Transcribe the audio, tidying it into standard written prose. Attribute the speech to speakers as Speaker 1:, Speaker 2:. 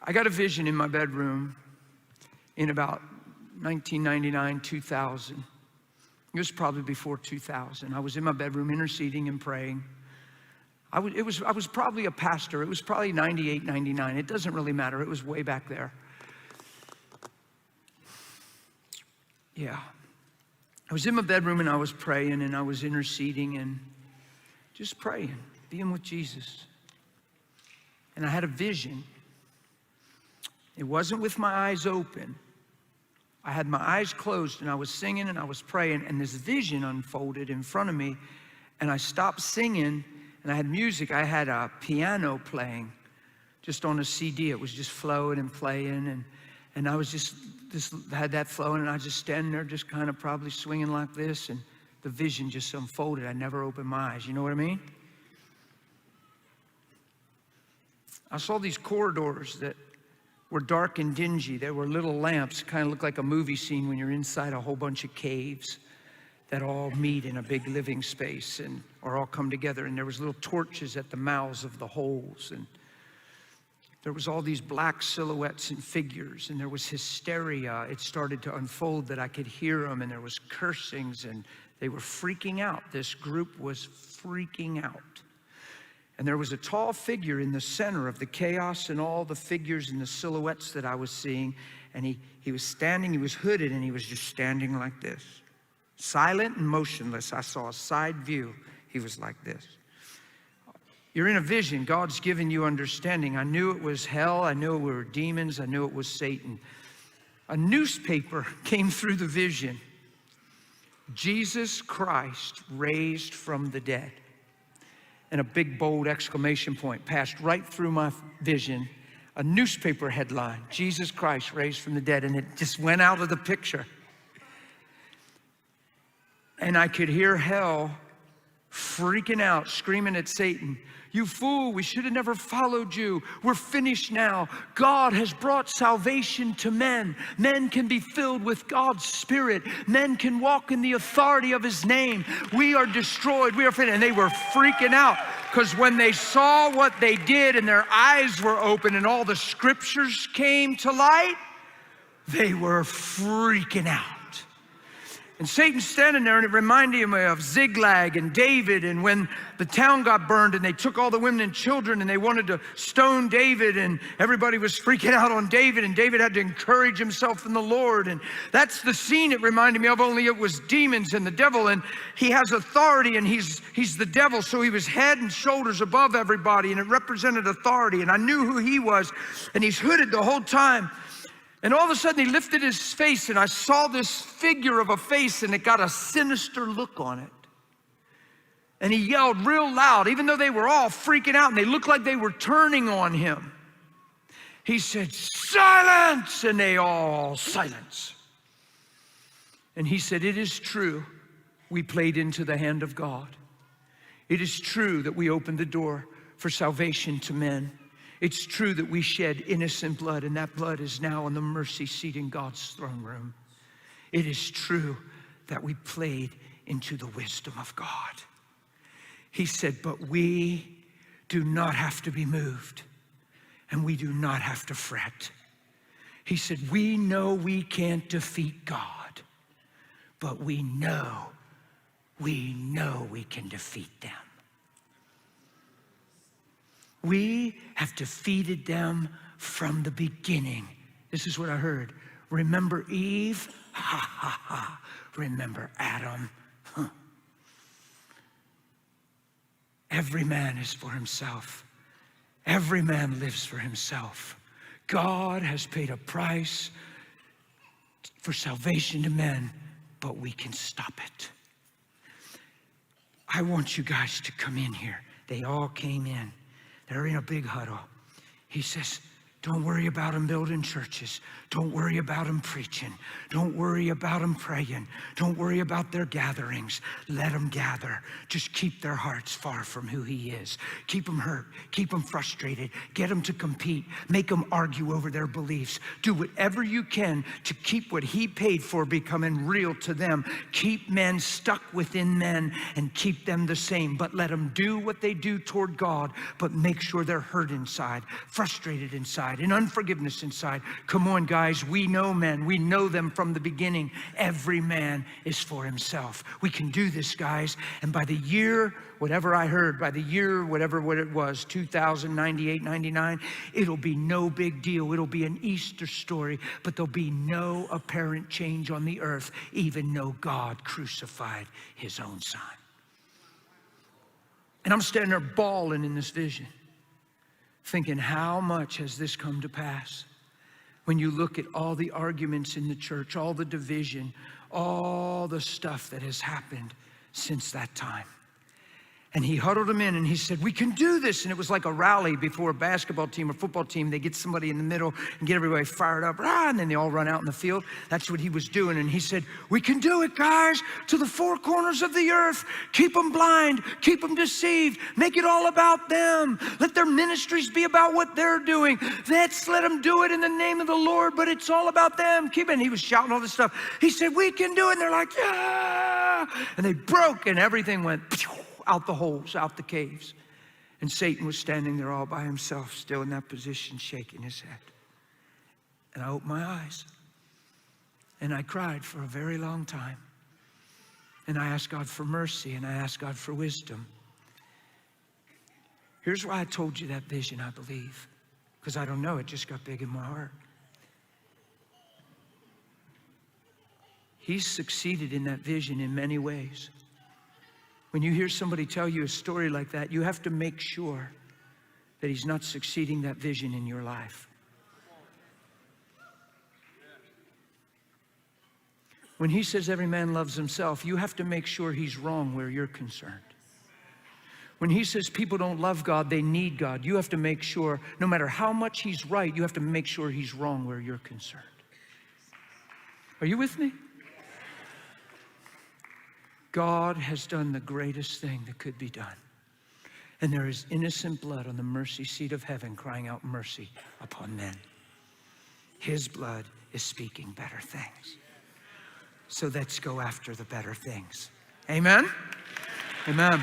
Speaker 1: I got a vision in my bedroom in about 1999, 2000. It was probably before 2000. I was in my bedroom interceding and praying. I was probably a pastor. It was probably 98, 99. It doesn't really matter. It was way back there. Yeah. I was in my bedroom and I was praying and I was interceding and just praying, being with Jesus. And I had a vision. It wasn't with my eyes open. I had my eyes closed and I was singing and I was praying, and this vision unfolded in front of me, and I stopped singing and I had music. I had a piano playing just on a CD. It was just flowing and playing, and I was just had that flowing, and I was just standing there just kind of probably swinging like this, and the vision just unfolded. I never opened my eyes. You know what I mean? I saw these corridors that were dark and dingy. There were little lamps, kind of looked like a movie scene when you're inside a whole bunch of caves that all meet in a big living space and or all come together. And there was little torches at the mouths of the holes. And there was all these black silhouettes and figures, and there was hysteria. It started to unfold that I could hear them, and there was cursings, and they were freaking out. This group was freaking out. And there was a tall figure in the center of the chaos and all the figures and the silhouettes that I was seeing. And he was standing, he was hooded, and he was just standing like this. Silent and motionless. I saw a side view. He was like this. You're in a vision. God's given you understanding. I knew it was hell. I knew it were demons. I knew it was Satan. A newspaper came through the vision. Jesus Christ raised from the dead. And a big, bold exclamation point passed right through my vision. A newspaper headline, Jesus Christ raised from the dead. And it just went out of the picture. And I could hear hell freaking out, screaming at Satan, "You fool, we should have never followed you. We're finished now. God has brought salvation to men. Men can be filled with God's Spirit. Men can walk in the authority of His name. We are destroyed. We are finished." And they were freaking out because when they saw what they did and their eyes were open and all the scriptures came to light, they were freaking out. And Satan's standing there, and it reminded me of Ziklag and David, and when the town got burned and they took all the women and children and they wanted to stone David, and everybody was freaking out on David, and David had to encourage himself in the Lord. And that's the scene it reminded me of, only it was demons and the devil, and he has authority, and he's the devil, so he was head and shoulders above everybody, and it represented authority, and I knew who he was, and he's hooded the whole time. And all of a sudden he lifted his face, and I saw this figure of a face, and it got a sinister look on it. And he yelled real loud, even though they were all freaking out and they looked like they were turning on him. He said, "Silence!" And they all silence. And he said, "It is true, we played into the hand of God. It is true that we opened the door for salvation to men. It's true that we shed innocent blood, and that blood is now on the mercy seat in God's throne room. It is true that we played into the wisdom of God." He said, "But we do not have to be moved, and we do not have to fret." He said, "We know we can't defeat God, but we know we can defeat them. We have defeated them from the beginning." This is what I heard. Remember Eve? Ha, ha, ha. Remember Adam? Huh. Every man is for himself. Every man lives for himself. God has paid a price for salvation to men, but we can stop it. I want you guys to come in here. They all came in. They're in a big huddle. He says, don't worry about them building churches. Don't worry about them preaching. Don't worry about them praying. Don't worry about their gatherings. Let them gather. Just keep their hearts far from who He is. Keep them hurt. Keep them frustrated. Get them to compete. Make them argue over their beliefs. Do whatever you can to keep what He paid for becoming real to them. Keep men stuck within men and keep them the same. But let them do what they do toward God, but make sure they're hurt inside, frustrated inside, inside and unforgiveness inside. Come on, guys, we know men. We know them from the beginning. Every man is for himself. We can do this, guys. And by the year, whatever I heard, by the year, whatever what it was, 2098, 99, it'll be no big deal. It'll be an Easter story, but there'll be no apparent change on the earth, even though God crucified his own son. And I'm standing there bawling in this vision, thinking, how much has this come to pass? When you look at all the arguments in the church, all the division, all the stuff that has happened since that time. And he huddled them in and he said, we can do this. And it was like a rally before a basketball team or football team. They get somebody in the middle and get everybody fired up, and then they all run out in the field. That's what he was doing. And he said, we can do it, guys, to the four corners of the earth. Keep them blind, keep them deceived, make it all about them. Let their ministries be about what they're doing. Let's let them do it in the name of the Lord, but it's all about them. Keep it. And he was shouting all this stuff. He said, we can do it. And they're like, yeah. And they broke and everything went out the holes, out the caves. And Satan was standing there all by himself, still in that position, shaking his head. And I opened my eyes and I cried for a very long time. And I asked God for mercy and I asked God for wisdom. Here's why I told you that vision, I believe. Because I don't know, it just got big in my heart. He's succeeded in that vision in many ways. When you hear somebody tell you a story like that, you have to make sure that he's not succeeding that vision in your life. When he says every man loves himself, you have to make sure he's wrong where you're concerned. When he says people don't love God, they need God, you have to make sure, no matter how much he's right, you have to make sure he's wrong where you're concerned. Are you with me? God has done the greatest thing that could be done. And there is innocent blood on the mercy seat of heaven crying out mercy upon men. His blood is speaking better things. So let's go after the better things. Amen? Amen.